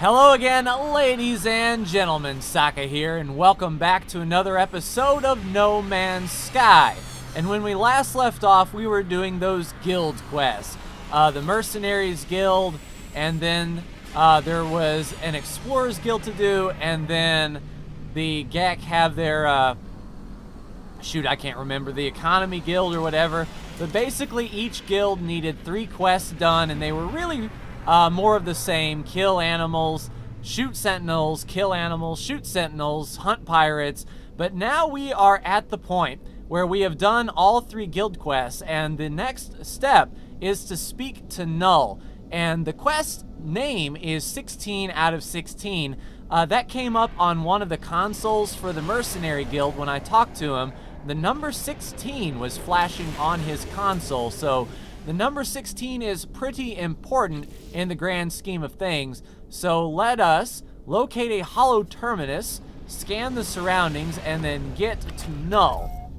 Hello again, ladies and gentlemen, Saka here, and welcome back to another episode of No Man's Sky. And when we last left off, we were doing those guild quests. The Mercenaries Guild, and then there was an Explorers Guild to do, and then the GEC have their, shoot, I can't remember, the Economy Guild or whatever. But basically, each guild needed 3 quests done, and they were really more of the same. Kill animals, shoot sentinels, kill animals, shoot sentinels, hunt pirates. But now we are at the point where we have done all 3 guild quests, and the next step is to speak to Null. And the quest name is 16 out of 16. That came up on one of the consoles for the Mercenary Guild when I talked to him. The number 16 was flashing on his console, so the number 16 is pretty important in the grand scheme of things. So let us locate a hollow terminus, scan the surroundings, and then get to Null.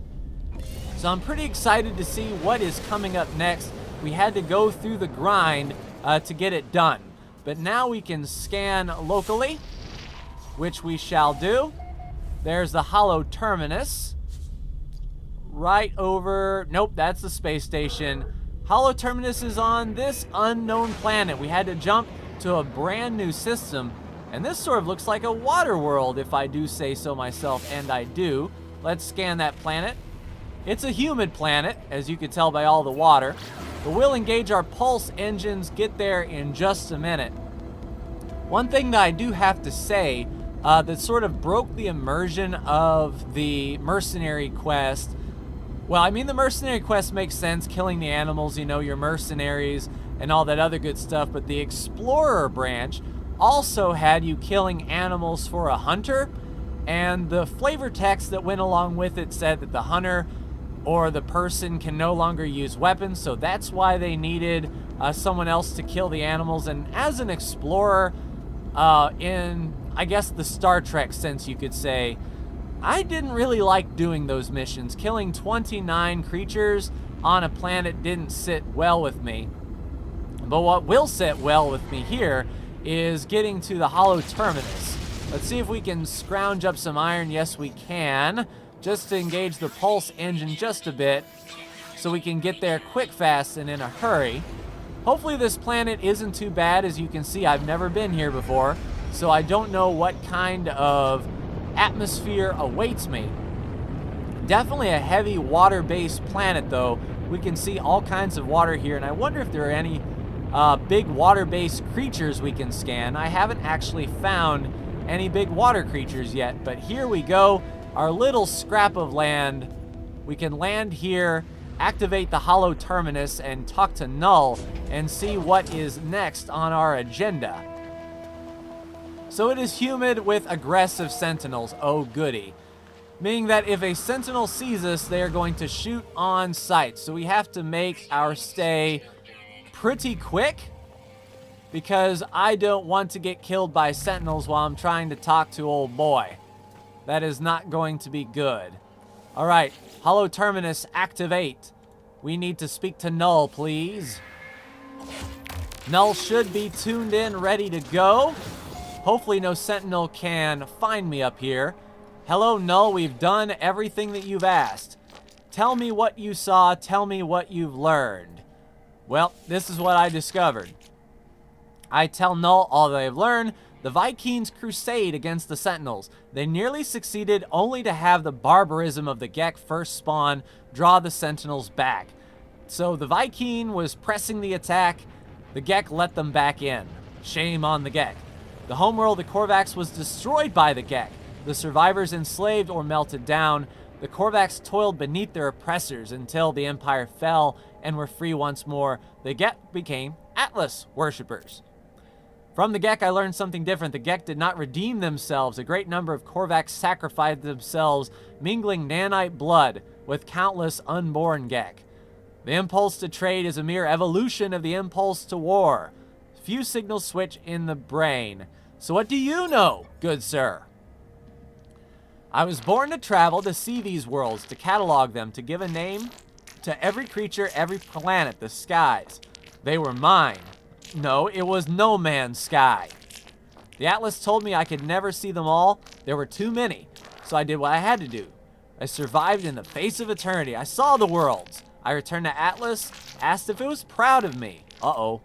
So I'm pretty excited to see what is coming up next. We had to go through the grind to get it done. But now we can scan locally, which we shall do. There's the hollow terminus. Right over, nope, that's the space station. Hollow terminus is on this unknown planet. We had to jump to a brand new system, and this sort of looks like a water world, if I do say so myself, and I do. Let's scan that planet. It's a humid planet, as you can tell by all the water, but we'll engage our pulse engines, get there in just a minute. One thing that I do have to say that sort of broke the immersion of the mercenary quest. Well, I mean, the mercenary quest makes sense, killing the animals, you know, your mercenaries and all that other good stuff, but the explorer branch also had you killing animals for a hunter, and the flavor text that went along with it said that the hunter or the person can no longer use weapons, so that's why they needed someone else to kill the animals. And as an explorer, in, I guess, the Star Trek sense, you could say, I didn't really like doing those missions. Killing 29 creatures on a planet didn't sit well with me. But what will sit well with me here is getting to the hollow terminus. Let's see if we can scrounge up some iron. Yes, we can. Just to engage the pulse engine just a bit so we can get there quick, fast, and in a hurry. Hopefully this planet isn't too bad. As you can see, I've never been here before, so I don't know what kind of atmosphere awaits me. Definitely a heavy water-based planet, though. We can see all kinds of water here, and I wonder if there are any big water-based creatures we can scan. I haven't actually found any big water creatures yet, but here we go. Our little scrap of land. We can land here, activate the hollow terminus, and talk to Null and see what is next on our agenda. So it is humid with aggressive sentinels. Oh goody. Meaning that if a sentinel sees us, they are going to shoot on sight. So we have to make our stay pretty quick, because I don't want to get killed by sentinels while I'm trying to talk to old boy. That is not going to be good. Alright, hollow terminus, activate. We need to speak to Null, please. Null should be tuned in, ready to go. Hopefully no sentinel can find me up here. Hello, Null, we've done everything that you've asked. Tell me what you saw, tell me what you've learned. Well, this is what I discovered. I tell Null all that I've learned. The Vikings crusade against the sentinels. They nearly succeeded, only to have the barbarism of the GEC first spawn draw the sentinels back. So the Viking was pressing the attack. The GEC let them back in. Shame on the GEC. The homeworld, the Korvax, was destroyed by the GEC. The survivors enslaved or melted down. The Korvax toiled beneath their oppressors until the Empire fell and were free once more. The GEC became Atlas worshippers. From the GEC, I learned something different. The GEC did not redeem themselves. A great number of Korvax sacrificed themselves, mingling nanite blood with countless unborn GEC. The impulse to trade is a mere evolution of the impulse to war. Few signals switch in the brain. So what do you know, good sir? I was born to travel, to see these worlds, to catalog them, to give a name to every creature, every planet, the skies. They were mine. No, it was No Man's Sky. The Atlas told me I could never see them all. There were too many. So I did what I had to do. I survived in the face of eternity. I saw the worlds. I returned to Atlas, asked if it was proud of me. Uh-oh.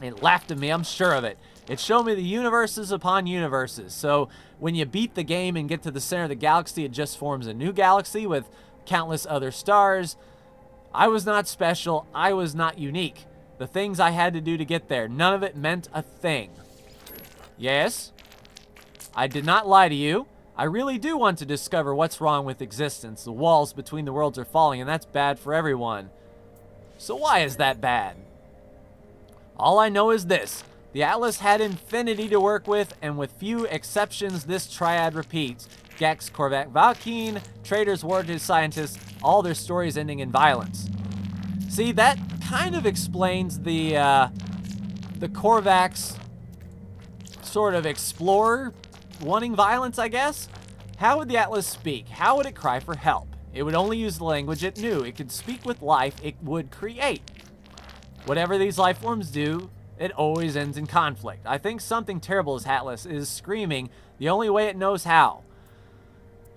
It laughed at me, I'm sure of it. It showed me the universes upon universes. So when you beat the game and get to the center of the galaxy, it just forms a new galaxy with countless other stars. I was not special. I was not unique. The things I had to do to get there, none of it meant a thing. Yes, I did not lie to you. I really do want to discover what's wrong with existence. The walls between the worlds are falling, and that's bad for everyone. So why is that bad? All I know is this. The Atlas had infinity to work with, and with few exceptions, this triad repeats. Gex, Corvac, Valkeen, traitors, warranted scientists, all their stories ending in violence. See, that kind of explains the Corvax sort of explorer wanting violence, I guess. How would the Atlas speak? How would it cry for help? It would only use the language it knew. It could speak with life. It would create. Whatever these life forms do, it always ends in conflict. I think something terrible as Atlas is screaming the only way it knows how.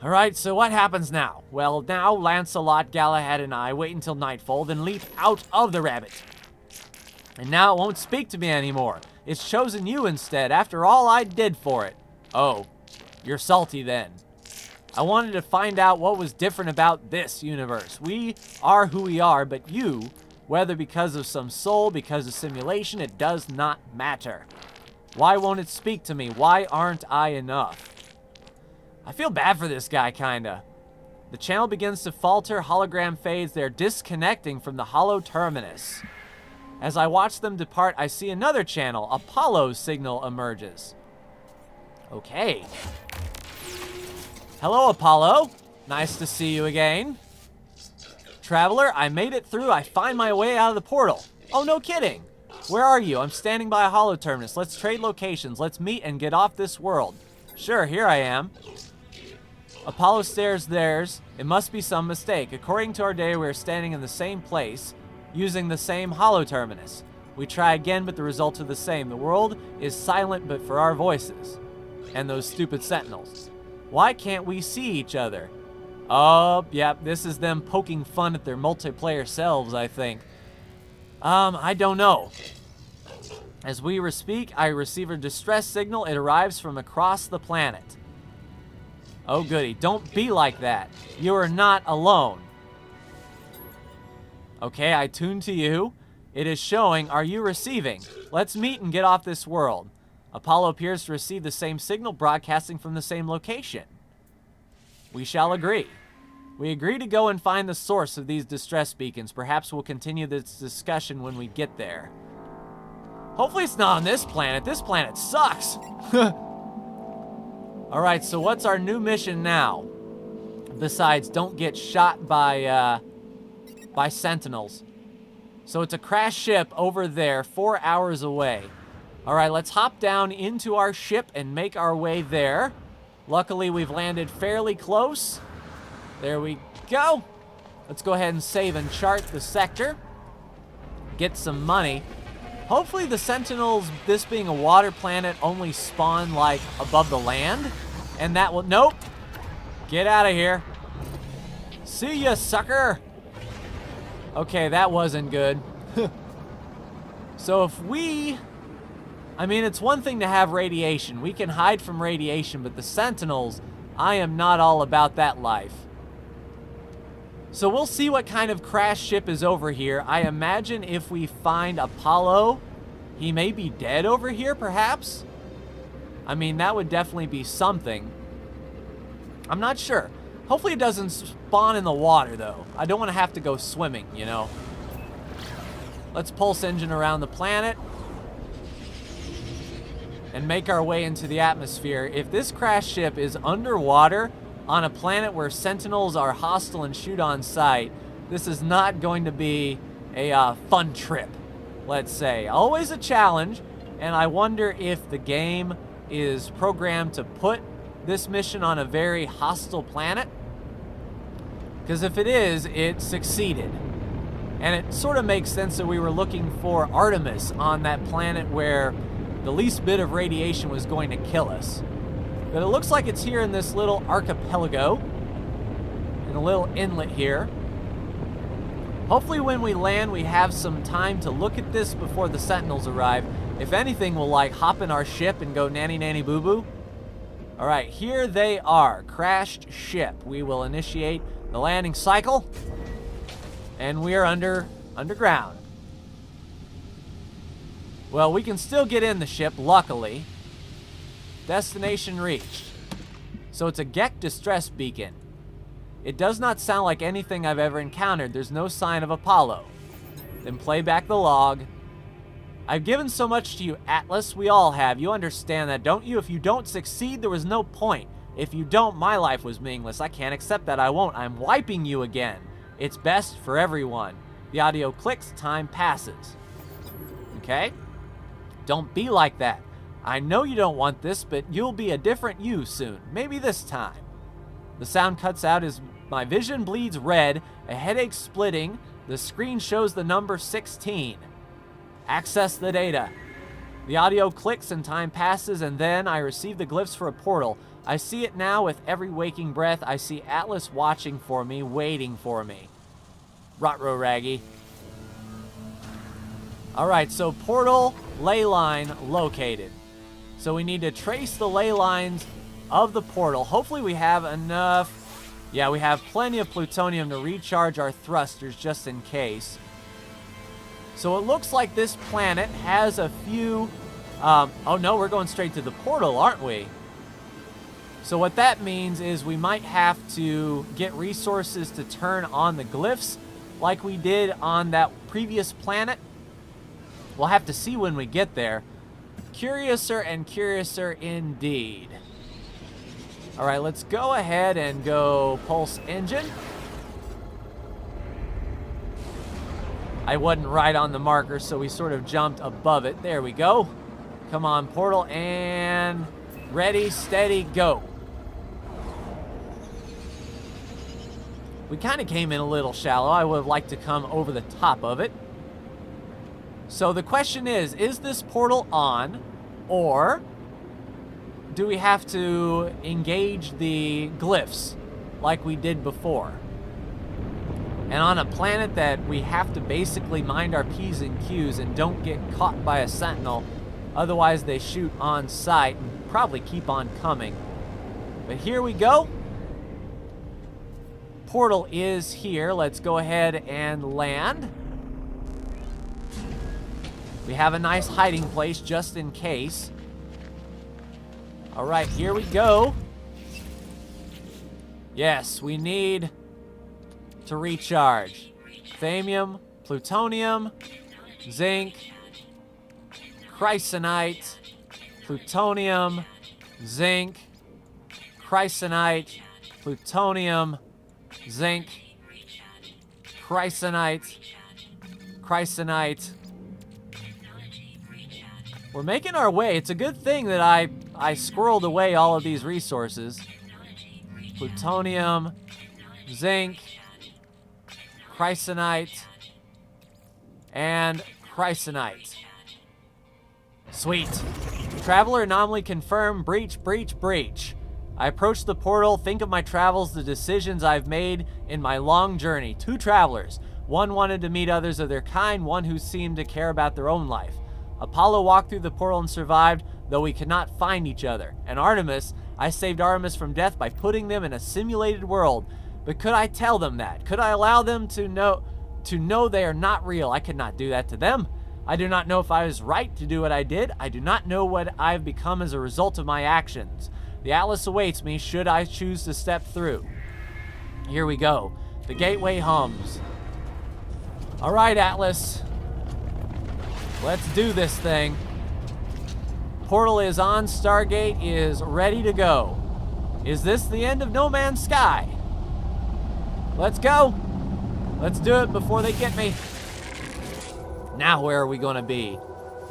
Alright, so what happens now? Well, now Lancelot, Galahad, and I wait until nightfall, then leap out of the rabbit. And now it won't speak to me anymore. It's chosen you instead, after all I did for it. Oh, you're salty then. I wanted to find out what was different about this universe. We are who we are, but you, whether because of some soul, because of simulation, it does not matter. Why won't it speak to me? Why aren't I enough? I feel bad for this guy, kinda. The channel begins to falter, hologram fades, they're disconnecting from the hollow terminus. As I watch them depart, I see another channel, Apollo's signal emerges. Okay. Hello, Apollo. Nice to see you again. Traveler, I made it through. I find my way out of the portal. Oh, no kidding. Where are you? I'm standing by a hollow terminus. Let's trade locations. Let's meet and get off this world. Sure, here I am. Apollo stares theirs. It must be some mistake. According to our data, we are standing in the same place, using the same hollow terminus. We try again, but the results are the same. The world is silent but for our voices. And those stupid sentinels. Why can't we see each other? Oh, yep, this is them poking fun at their multiplayer selves, I think. I don't know. As we speak, I receive a distress signal. It arrives from across the planet. Oh, goody. Don't be like that. You are not alone. Okay, I tune to you. It is showing, are you receiving? Let's meet and get off this world. Apollo appears to receive the same signal broadcasting from the same location. We shall agree. We agree to go and find the source of these distress beacons. Perhaps we'll continue this discussion when we get there. Hopefully it's not on this planet. This planet sucks. Alright, so what's our new mission now? Besides, don't get shot by sentinels. So it's a crashed ship over there, 4 hours away. Alright, let's hop down into our ship and make our way there. Luckily, we've landed fairly close. There we go. Let's go ahead and save and chart the sector. Get some money. Hopefully the sentinels, this being a water planet, only spawn like above the land. And that will, nope. Get out of here. See ya, sucker. Okay, that wasn't good. So if we, I mean, it's one thing to have radiation. We can hide from radiation, but the sentinels, I am not all about that life. So we'll see what kind of crash ship is over here. I imagine if we find Apollo, he may be dead over here, perhaps? I mean, that would definitely be something. I'm not sure. Hopefully it doesn't spawn in the water, though. I don't want to have to go swimming, you know. Let's pulse engine around the planet and make our way into the atmosphere. If this crash ship is underwater on a planet where sentinels are hostile and shoot on sight, this is not going to be a fun trip, let's say. Always a challenge, and I wonder if the game is programmed to put this mission on a very hostile planet. Because if it is, it succeeded. And it sort of makes sense that we were looking for Artemis on that planet where the least bit of radiation was going to kill us. But it looks like it's here in this little archipelago, in a little inlet here. Hopefully when we land, we have some time to look at this before the Sentinels arrive. If anything, we'll like hop in our ship and go nanny nanny boo boo. All right, here they are, crashed ship. We will initiate the landing cycle, and we are underground. Well, we can still get in the ship, luckily. Destination reached. So it's a Gek distress beacon. It does not sound like anything I've ever encountered. There's no sign of Apollo. Then play back the log. I've given so much to you, Atlas. We all have. You understand that, don't you? If you don't succeed, there was no point. If you don't, my life was meaningless. I can't accept that. I won't. I'm wiping you again. It's best for everyone. The audio clicks. Time passes. Okay? Don't be like that. I know you don't want this, but you'll be a different you soon. Maybe this time. The sound cuts out as my vision bleeds red, a headache splitting. The screen shows the number 16. Access the data. The audio clicks and time passes, and then I receive the glyphs for a portal. I see it now with every waking breath. I see Atlas watching for me, waiting for me. Rotro Raggy. Alright, so portal ley line located. So we need to trace the ley lines of the portal. Hopefully we have enough. Yeah, we have plenty of plutonium to recharge our thrusters just in case. So it looks like this planet has a few... oh no, we're going straight to the portal, aren't we? So what that means is we might have to get resources to turn on the glyphs like we did on that previous planet. We'll have to see when we get there. Curiouser and curiouser indeed. All right, let's go ahead and go pulse engine. I wasn't right on the marker, so we sort of jumped above it. There we go. Come on, portal, and ready, steady, go. We kind of came in a little shallow. I would have liked to come over the top of it. So the question is this portal on, or do we have to engage the glyphs like we did before? And on a planet that we have to basically mind our P's and Q's and don't get caught by a sentinel, otherwise they shoot on sight and probably keep on coming. But here we go. Portal is here. Let's go ahead and land. We have a nice hiding place just in case. All right, here we go. Yes, we need to recharge. Thamium, plutonium, zinc, chrysonite, plutonium, zinc, chrysonite, plutonium, zinc, chrysonite, chrysonite. We're making our way. It's a good thing that I squirreled away all of these resources. Plutonium, zinc, chrysonite, and chrysonite. Sweet. Traveler anomaly confirmed. Breach, breach, breach. I approach the portal, think of my travels, the decisions I've made in my long journey. 2 travelers. One wanted to meet others of their kind, one who seemed to care about their own life. Apollo walked through the portal and survived, though we could not find each other. And Artemis, I saved Artemis from death by putting them in a simulated world. But could I tell them that? Could I allow them to know they are not real? I could not do that to them. I do not know if I was right to do what I did. I do not know what I've become as a result of my actions. The Atlas awaits me should I choose to step through. Here we go. The gateway hums. All right, Atlas. Let's do this thing. Portal is on. Stargate is ready to go. Is this the end of No Man's Sky? Let's go. Let's do it before they get me. Now where are we going to be?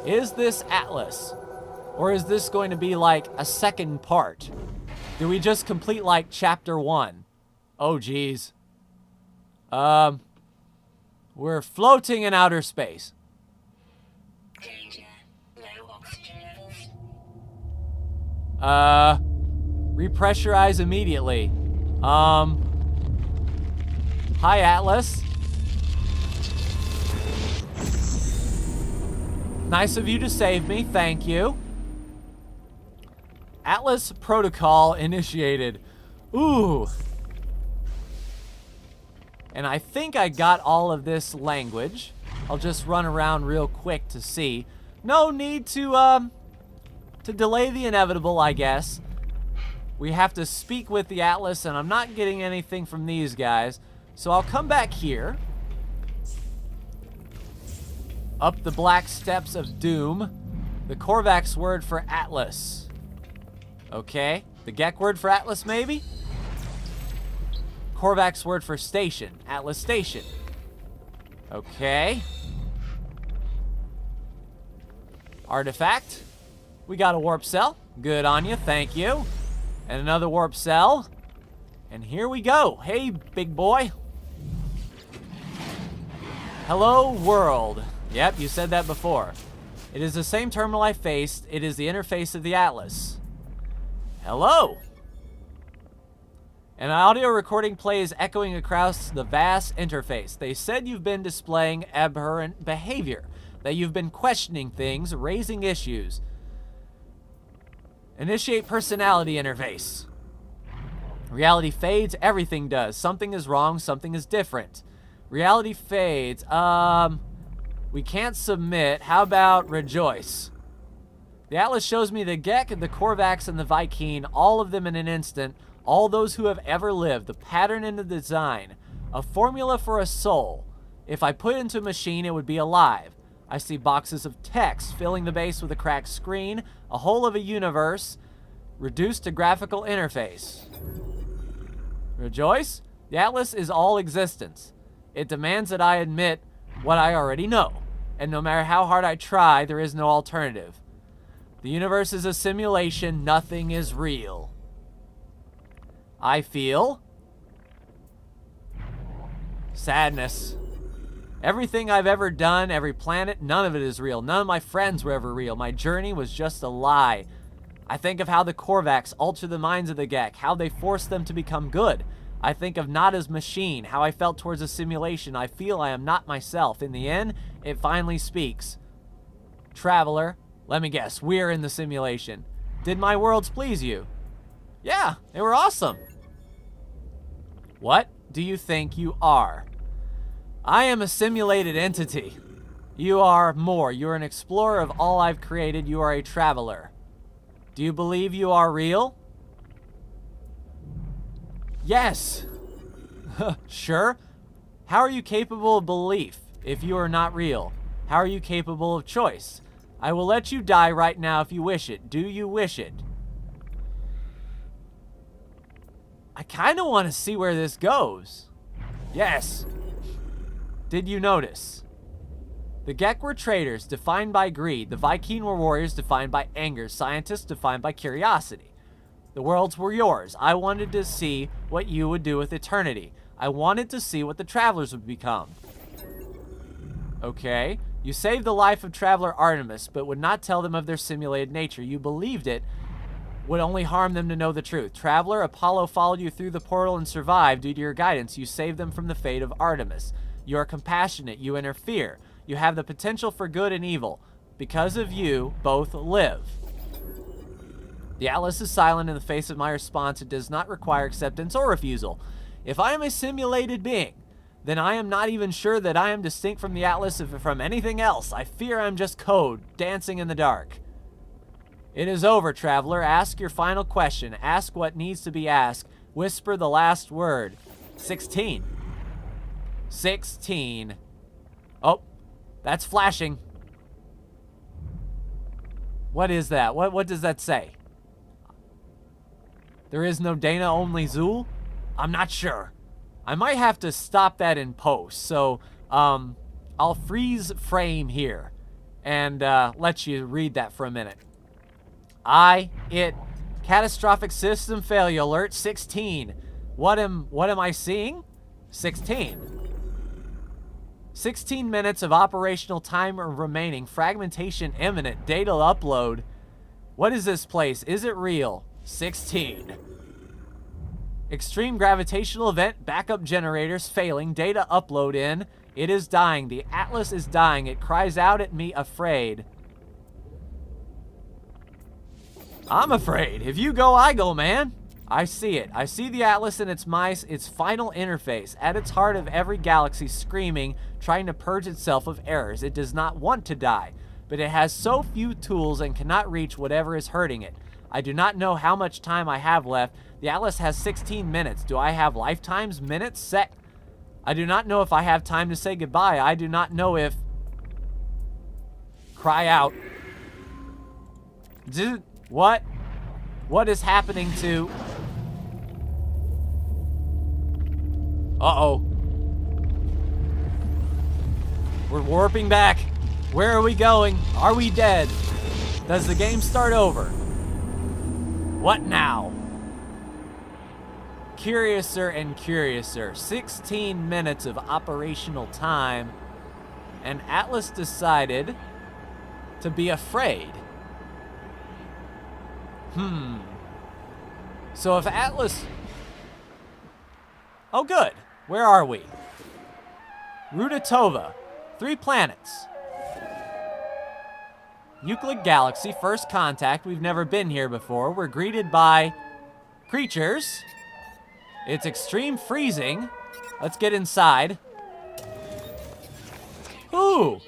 Is this Atlas? Or is this going to be like a second part? Do we just complete like chapter 1? Oh, geez. We're floating in outer space. Danger. Low oxygen level Repressurize immediately. Hi, Atlas. Nice of you to save me, thank you. Atlas protocol initiated. Ooh. And I think I got all of this language. I'll just run around real quick to see. No need to delay the inevitable, I guess. We have to speak with the Atlas, and I'm not getting anything from these guys. So I'll come back here. Up the black steps of doom. The Korvax word for Atlas. Okay. The Gek word for Atlas, maybe? Korvax word for station. Atlas station. Okay. Artifact. We got a warp cell. Good on you. Thank you. And another warp cell. And here we go. Hey, big boy. Hello, world. Yep, you said that before. It is the same terminal I faced. It is the interface of the Atlas. Hello. An audio recording plays echoing across the vast interface. They said you've been displaying aberrant behavior, that you've been questioning things, raising issues. Initiate personality interface. Reality fades, everything does. Something is wrong, something is different. Reality fades. We can't submit. How about rejoice? The Atlas shows me the Gek, the Korvax, and the Vy'keen, all of them in an instant, all those who have ever lived, the pattern in the design, a formula for a soul. If I put it into a machine, it would be alive. I see boxes of text filling the base with a cracked screen, a whole of a universe, reduced to graphical interface. Rejoice? The Atlas is all existence. It demands that I admit what I already know, and no matter how hard I try, there is no alternative. The universe is a simulation, nothing is real. I feel sadness. Everything I've ever done, every planet, none of it is real. None of my friends were ever real. My journey was just a lie. I think of how the Korvax alter the minds of the Gek, how they force them to become good. I think of not as machine, how I felt towards a simulation. I feel I am not myself. In the end, it finally speaks. Traveler, let me guess, we're in the simulation. Did my worlds please you? Yeah, they were awesome. What do you think you are? I am a simulated entity. You are more. You're an explorer of all I've created. You are a traveler. Do you believe you are real? Yes. Sure. How are you capable of belief if you are not real? How are you capable of choice? I will let you die right now if you wish it. Do you wish it? I kind of want to see where this goes. Yes. Did you notice? The Gek were traitors, defined by greed. The Vy'keen were warriors, defined by anger. Scientists, defined by curiosity. The worlds were yours. I wanted to see what you would do with eternity. I wanted to see what the travelers would become. Okay. You saved the life of Traveler Artemis, but would not tell them of their simulated nature. You believed it would only harm them to know the truth. Traveler, Apollo followed you through the portal and survived due to your guidance. You saved them from the fate of Artemis. You are compassionate. You interfere. You have the potential for good and evil. Because of you, both live. The Atlas is silent in the face of my response. It does not require acceptance or refusal. If I am a simulated being, then I am not even sure that I am distinct from the Atlas or from anything else. I fear I'm just code, dancing in the dark. It is over, Traveler. Ask your final question. Ask what needs to be asked. Whisper the last word. 16. 16. Oh, that's flashing. What is that? What does that say? There is no Dana, only Zool? I'm not sure. I might have to stop that in post. So, I'll freeze frame here and let you read that for a minute. Catastrophic system failure alert 16. What am I seeing? 16. 16 minutes of operational time remaining. Fragmentation imminent. Data upload. What is this place? Is it real? 16. Extreme gravitational event. Backup generators failing. Data upload in. It is dying. The Atlas is dying. It cries out at me, afraid. I'm afraid. If you go, I go, man. I see it. I see the Atlas and its mice, its final interface. At its heart of every galaxy, screaming, trying to purge itself of errors. It does not want to die, but it has so few tools and cannot reach whatever is hurting it. I do not know how much time I have left. The Atlas has 16 minutes. Do I have lifetimes, minutes, I do not know if I have time to say goodbye. I do not know if... Cry out. What? What is happening to... Uh-oh. We're warping back. Where are we going? Are we dead? Does the game start over? What now? Curiouser and curiouser. 16 minutes of operational time, and Atlas decided to be afraid. So if Atlas... Oh, good. Where are we? Ruta Tova. 3 planets. Euclid Galaxy, first contact. We've never been here before. We're greeted by creatures. It's extreme freezing. Let's get inside. Ooh.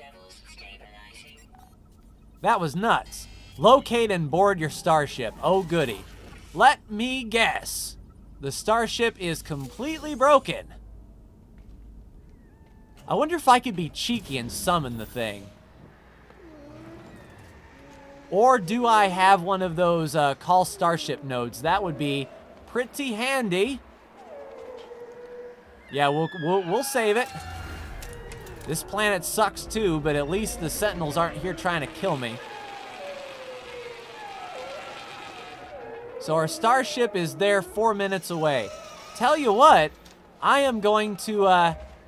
That was nuts. Locate and board your starship. Oh, goody. Let me guess. The starship is completely broken. I wonder if I could be cheeky and summon the thing. Or do I have one of those call starship nodes? That would be pretty handy. Yeah, we'll save it. This planet sucks too, but at least the Sentinels aren't here trying to kill me. So our starship is there 4 minutes away. Tell you what, I am going to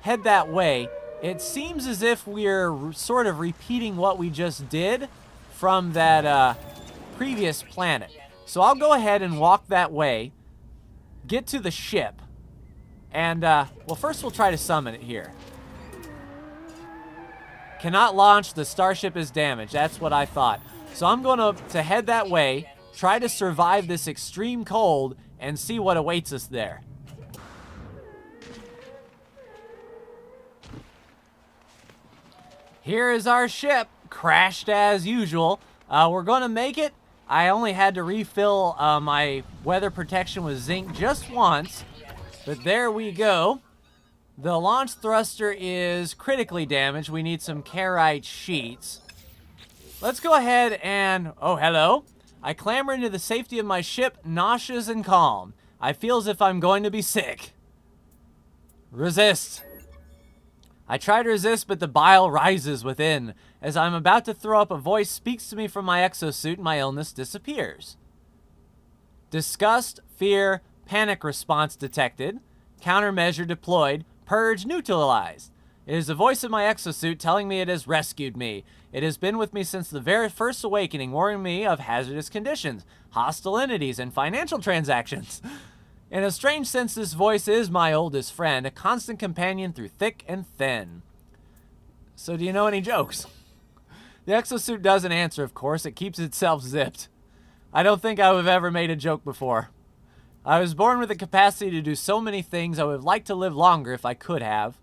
head that way. It seems as if we're sort of repeating what we just did from that previous planet. So I'll go ahead and walk that way, get to the ship, and, well, first we'll try to summon it here. Cannot launch, the starship is damaged. That's what I thought. So I'm going to head that way, try to survive this extreme cold, and see what awaits us there. Here is our ship, crashed as usual. We're going to make it. I only had to refill my weather protection with zinc just once, but there we go. The launch thruster is critically damaged. We need some carite sheets. Let's go ahead and... Oh, hello. I clamber into the safety of my ship, nauseous and calm. I feel as if I'm going to be sick. Resist. I try to resist, but the bile rises within. As I'm about to throw up, a voice speaks to me from my exosuit and my illness disappears. Disgust, fear, panic response detected. Countermeasure deployed. Purge neutralized. It is the voice of my exosuit telling me it has rescued me. It has been with me since the very first awakening, warning me of hazardous conditions, hostile entities, and financial transactions. In a strange sense, this voice is my oldest friend, a constant companion through thick and thin. So do you know any jokes? The exosuit doesn't answer, of course. It keeps itself zipped. I don't think I would have ever made a joke before. I was born with the capacity to do so many things. I would have liked to live longer if I could have.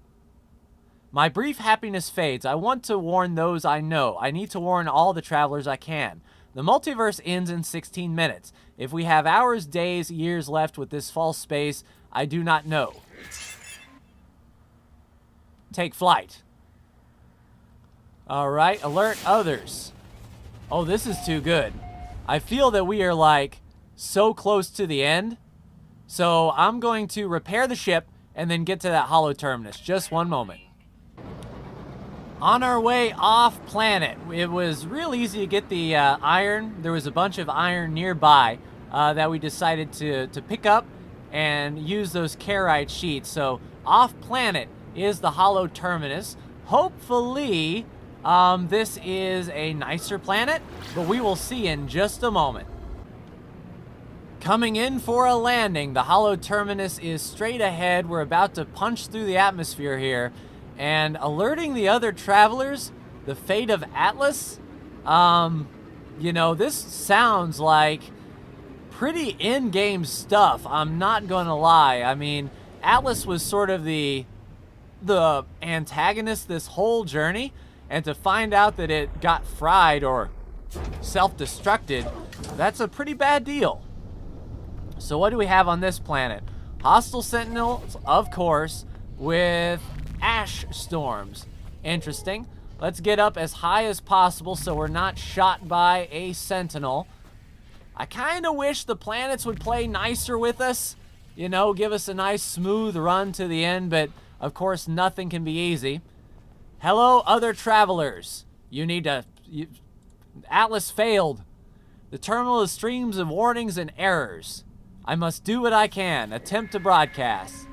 My brief happiness fades. I want to warn those I know. I need to warn all the travelers I can. The multiverse ends in 16 minutes. If we have hours, days, years left with this false space, I do not know. Take flight. All right, alert others. Oh, this is too good. I feel that we are like so close to the end. So I'm going to repair the ship and then get to that hollow terminus. Just one moment. On our way off planet. It was real easy to get the iron. There was a bunch of iron nearby that we decided to pick up and use those carite sheets. So off planet is the hollow terminus. Hopefully This is a nicer planet, but we will see in just a moment. Coming in for a landing, the hollow terminus is straight ahead. We're about to punch through the atmosphere here, and alerting the other travelers, the fate of Atlas. You know, this sounds like pretty in-game stuff, I'm not gonna lie. I mean, Atlas was sort of the antagonist this whole journey, and to find out that it got fried or self-destructed, that's a pretty bad deal. So what do we have on this planet? Hostile sentinels, of course, with ash storms. Interesting. Let's get up as high as possible so we're not shot by a sentinel. I kind of wish the planets would play nicer with us. You know, give us a nice smooth run to the end, but of course nothing can be easy. Hello, other travelers. Atlas failed. The terminal is streams of warnings and errors. I must do what I can. Attempt to broadcast.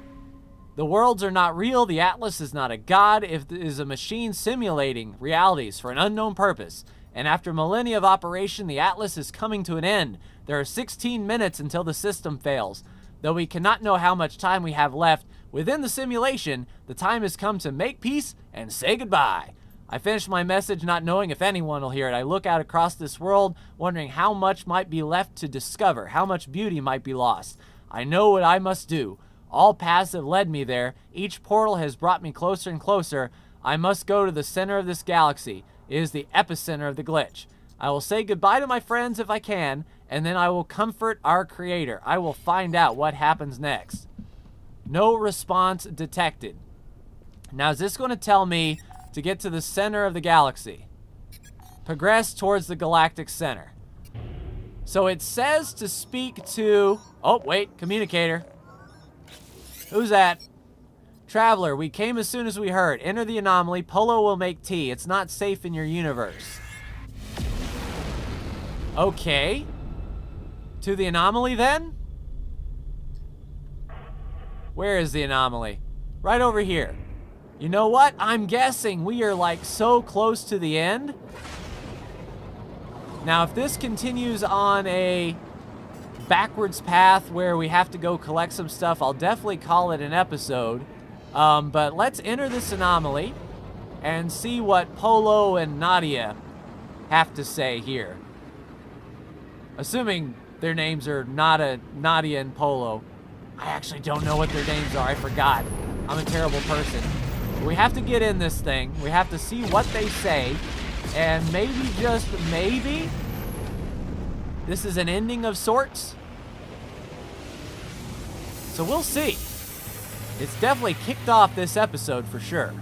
The worlds are not real. The Atlas is not a god. It is a machine simulating realities for an unknown purpose. And after millennia of operation, the Atlas is coming to an end. There are 16 minutes until the system fails. Though we cannot know how much time we have left within the simulation, the time has come to make peace and say goodbye. I finish my message not knowing if anyone will hear it. I look out across this world, wondering how much might be left to discover, how much beauty might be lost. I know what I must do. All paths have led me there. Each portal has brought me closer and closer. I must go to the center of this galaxy. It is the epicenter of the glitch. I will say goodbye to my friends if I can, and then I will comfort our creator. I will find out what happens next. No response detected. Now, is this going to tell me to get to the center of the galaxy? Progress towards the galactic center. So it says to speak to... Oh, wait, communicator. Who's that? Traveler, we came as soon as we heard. Enter the anomaly. Polo will make tea. It's not safe in your universe. Okay. To the anomaly, then? Where is the anomaly? Right over here. You know what? I'm guessing we are like so close to the end. Now, if this continues on a backwards path where we have to go collect some stuff, I'll definitely call it an episode. But let's enter this anomaly and see what Polo and Nadia have to say here. Assuming their names are Nadia and Polo. I actually don't know what their names are. I forgot. I'm a terrible person. We have to get in this thing. We have to see what they say. And maybe, just maybe, this is an ending of sorts. So we'll see. It's definitely kicked off this episode for sure.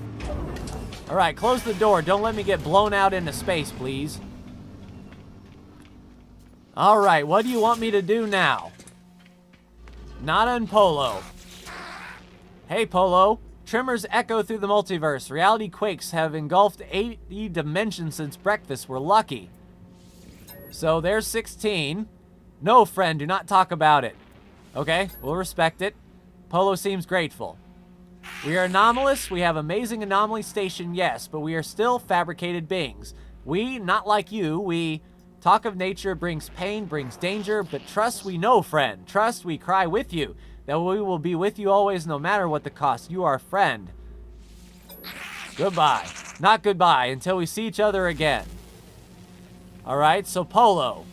All right, close the door. Don't let me get blown out into space, please. All right, what do you want me to do now? Nada and Polo. Hey, Polo. Tremors echo through the multiverse. Reality quakes have engulfed 80 dimensions since breakfast. We're lucky. So there's 16. No, friend, do not talk about it. Okay, we'll respect it. Polo seems grateful. We are anomalous. We have amazing anomaly station, yes, but we are still fabricated beings. We, not like you, we talk of nature brings pain, brings danger, but trust we know, friend. Trust we cry with you, that we will be with you always no matter what the cost. You are a friend. Goodbye. Not goodbye until we see each other again. All right, so Polo.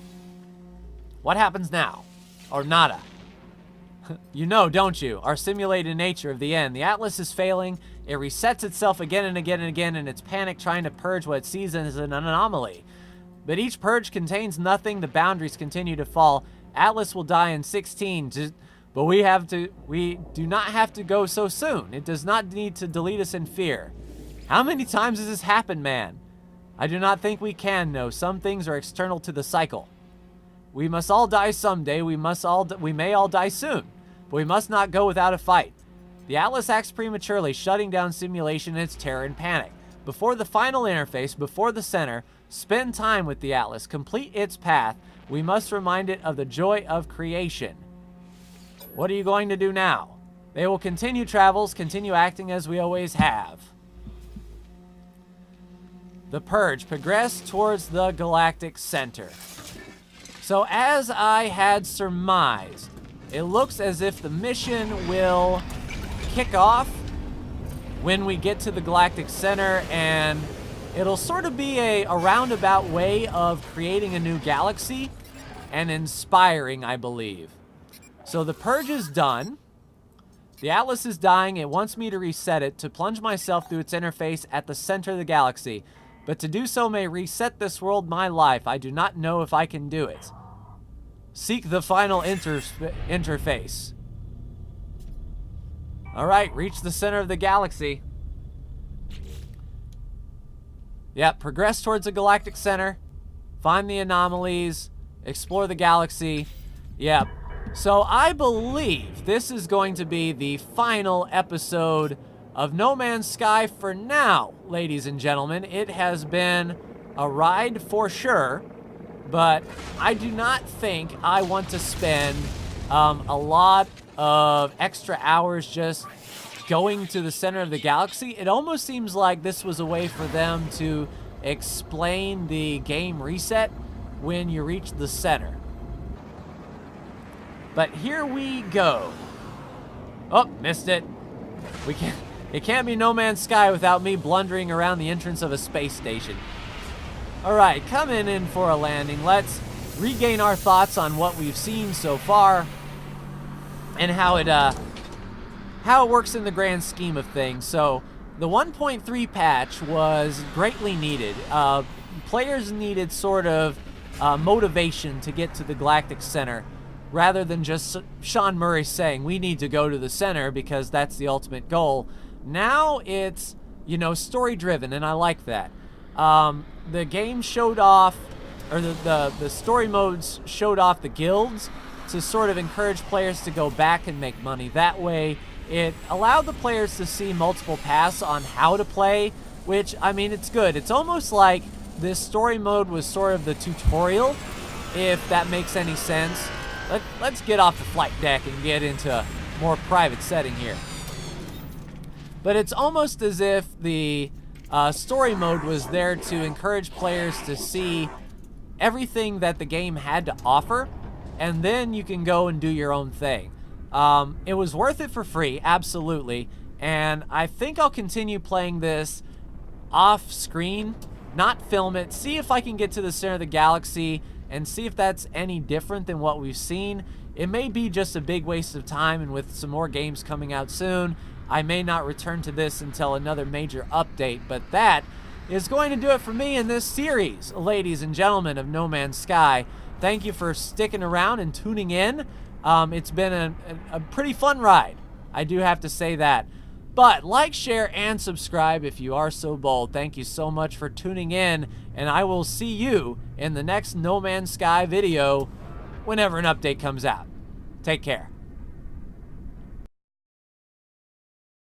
What happens now? Or nada? You know, don't you? Our simulated nature of the end. The Atlas is failing. It resets itself again and again and again, and it's panic trying to purge what it sees as an anomaly. But each purge contains nothing. The boundaries continue to fall. Atlas will die in 16. But we do not have to go so soon. It does not need to delete us in fear. How many times has this happened, man? I do not think we can know. Some things are external to the cycle. We must all die someday. We may all die soon. But we must not go without a fight. The Atlas acts prematurely, shutting down simulation in its terror and panic. Before the final interface, before the center, spend time with the Atlas. Complete its path. We must remind it of the joy of creation. What are you going to do now? They will continue travels, continue acting as we always have. The Purge. Progress towards the galactic center. So as I had surmised, it looks as if the mission will kick off when we get to the galactic center, and it'll sort of be a roundabout way of creating a new galaxy and inspiring, I believe. So the Purge is done. The Atlas is dying. It wants me to reset it to plunge myself through its interface at the center of the galaxy. But to do so may reset this world, my life. I do not know if I can do it. Seek the final interface. All right, reach the center of the galaxy. Yep, progress towards the galactic center. Find the anomalies. Explore the galaxy. Yep. So I believe this is going to be the final episode of No Man's Sky for now, ladies and gentlemen. It has been a ride for sure, but I do not think I want to spend a lot of extra hours just going to the center of the galaxy. It almost seems like this was a way for them to explain the game reset when you reach the center. But here we go. Oh, missed it. It can't be No Man's Sky without me blundering around the entrance of a space station. All right, coming in for a landing. Let's regain our thoughts on what we've seen so far and how it works in the grand scheme of things. So the 1.3 patch was greatly needed. Players needed sort of motivation to get to the galactic center, rather than just Sean Murray saying, we need to go to the center because that's the ultimate goal. Now it's, story-driven, and I like that. The game showed off, or the story modes showed off the guilds to sort of encourage players to go back and make money. That way, it allowed the players to see multiple paths on how to play, which, it's good. It's almost like this story mode was sort of the tutorial, if that makes any sense. Let's get off the flight deck and get into a more private setting here. But it's almost as if the story mode was there to encourage players to see everything that the game had to offer, and then you can go and do your own thing. It was worth it for free, absolutely, and I think I'll continue playing this off screen, not film it, see if I can get to the center of the galaxy and see if that's any different than what we've seen. It may be just a big waste of time, and with some more games coming out soon, I may not return to this until another major update. But that is going to do it for me in this series, ladies and gentlemen of No Man's Sky. Thank you for sticking around and tuning in. It's been a pretty fun ride, I do have to say that. But like, share, and subscribe if you are so bold. Thank you so much for tuning in, and I will see you in the next No Man's Sky video whenever an update comes out. Take care.